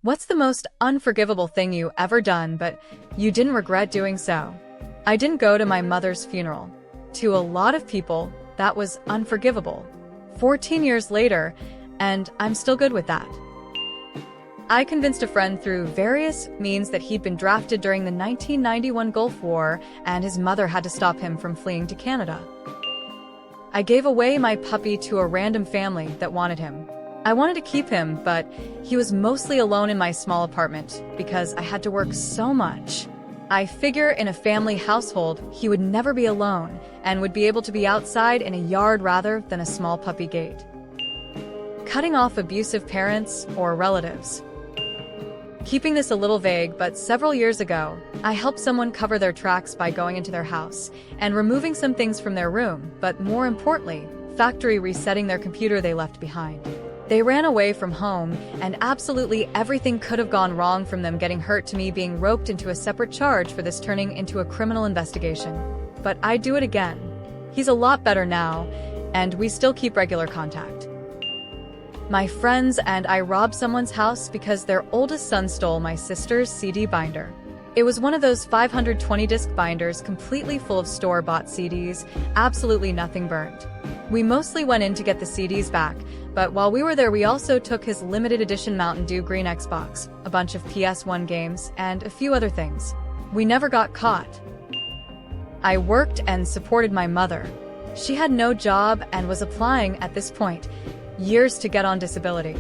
What's the most unforgivable thing you ever done, but you didn't regret doing so? I didn't go to my mother's funeral. To a lot of people, that was unforgivable. 14 years later, and I'm still good with that. I convinced a friend through various means that he'd been drafted during the 1991 Gulf War, and his mother had to stop him from fleeing to Canada. I gave away my puppy to a random family that wanted him. I wanted to keep him, but he was mostly alone in my small apartment because I had to work so much. I figure in a family household, he would never be alone and would be able to be outside in a yard rather than a small puppy gate. Cutting off abusive parents or relatives. Keeping this a little vague, but several years ago, I helped someone cover their tracks by going into their house and removing some things from their room, but more importantly, factory resetting their computer they left behind. They ran away from home, and absolutely everything could have gone wrong, from them getting hurt to me being roped into a separate charge for this turning into a criminal investigation. But I'd do it again. He's a lot better now, and we still keep regular contact. My friends and I robbed someone's house because their oldest son stole my sister's CD binder. It was one of those 520-disc binders completely full of store-bought CDs, absolutely nothing burned. We mostly went in to get the CDs back, but while we were there we also took his limited edition Mountain Dew Green Xbox, a bunch of PS1 games, and a few other things. We never got caught. I worked and supported my mother. She had no job and was applying at this point, years to get on disability.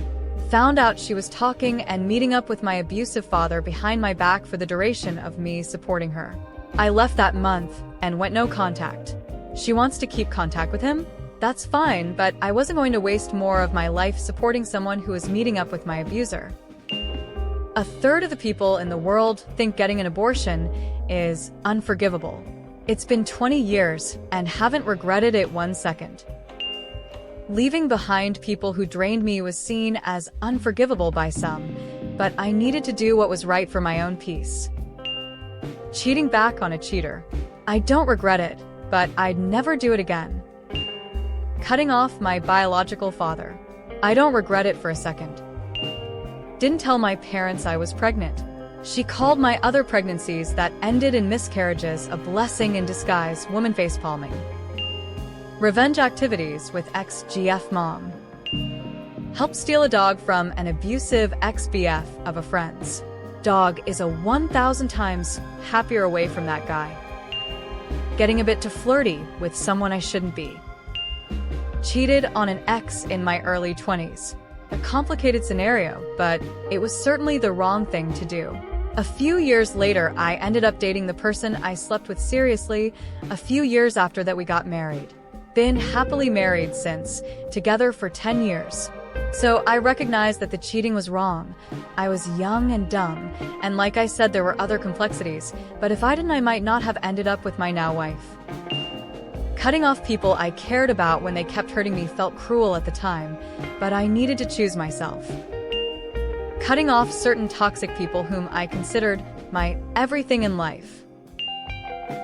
Found out she was talking and meeting up with my abusive father behind my back for the duration of me supporting her. I left that month and went no contact. She wants to keep contact with him? That's fine, but I wasn't going to waste more of my life supporting someone who is meeting up with my abuser. A third of the people in the world think getting an abortion is unforgivable. It's been 20 years and haven't regretted it 1 second. Leaving behind people who drained me was seen as unforgivable by some, but I needed to do what was right for my own peace. Cheating back on a cheater. I don't regret it, but I'd never do it again. Cutting off my biological father. I don't regret it for a second. Didn't tell my parents I was pregnant. She called my other pregnancies that ended in miscarriages a blessing in disguise, woman facepalming. Revenge activities with ex-GF mom. Helped steal a dog from an abusive ex-BF of a friend's. Dog is a 1,000 times happier away from that guy. Getting a bit too flirty with someone I shouldn't be. Cheated on an ex in my early 20s. A complicated scenario, but it was certainly the wrong thing to do. A few years later, I ended up dating the person I slept with seriously a few years after that we got married. Been happily married since, together for 10 years. So I recognized that the cheating was wrong. I was young and dumb, and like I said, there were other complexities, but if I didn't, I might not have ended up with my now wife. Cutting off people I cared about when they kept hurting me felt cruel at the time, but I needed to choose myself. Cutting off certain toxic people whom I considered my everything in life.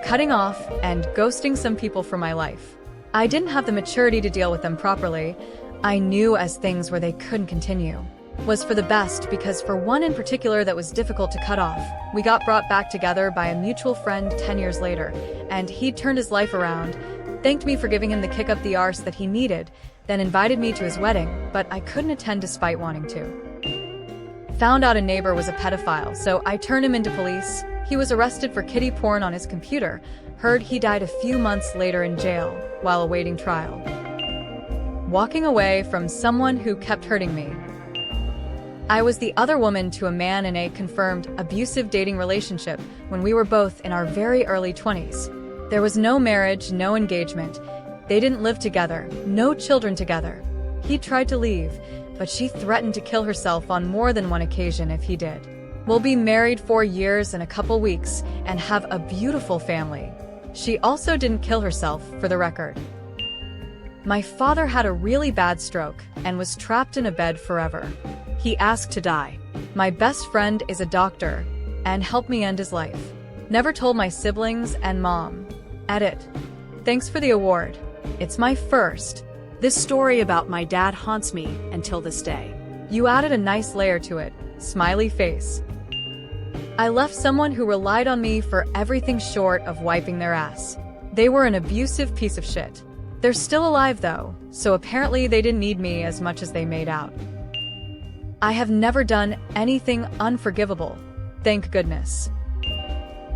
Cutting off and ghosting some people from my life. I didn't have the maturity to deal with them properly. I knew as things where they couldn't continue was for the best, because for one in particular that was difficult to cut off, we got brought back together by a mutual friend 10 years later, and he'd turned his life around, thanked me for giving him the kick up the arse that he needed, then invited me to his wedding, but I couldn't attend despite wanting to. Found out a neighbor was a pedophile, so I turned him into police. He was arrested for kiddie porn on his computer. Heard he died a few months later in jail while awaiting trial. Walking away from someone who kept hurting me. I was the other woman to a man in a confirmed abusive dating relationship when we were both in our very early 20s. There was no marriage, no engagement. They didn't live together, no children together. He tried to leave, but she threatened to kill herself on more than one occasion if he did. We'll be married 4 years and a couple weeks and have a beautiful family. She also didn't kill herself, for the record. My father had a really bad stroke and was trapped in a bed forever. He asked to die. My best friend is a doctor and helped me end his life. Never told my siblings and mom. Edit. Thanks for the award. It's my first. This story about my dad haunts me until this day. You added a nice layer to it. Smiley face. I left someone who relied on me for everything short of wiping their ass. They were an abusive piece of shit. They're still alive though, so apparently they didn't need me as much as they made out. I have never done anything unforgivable. Thank goodness.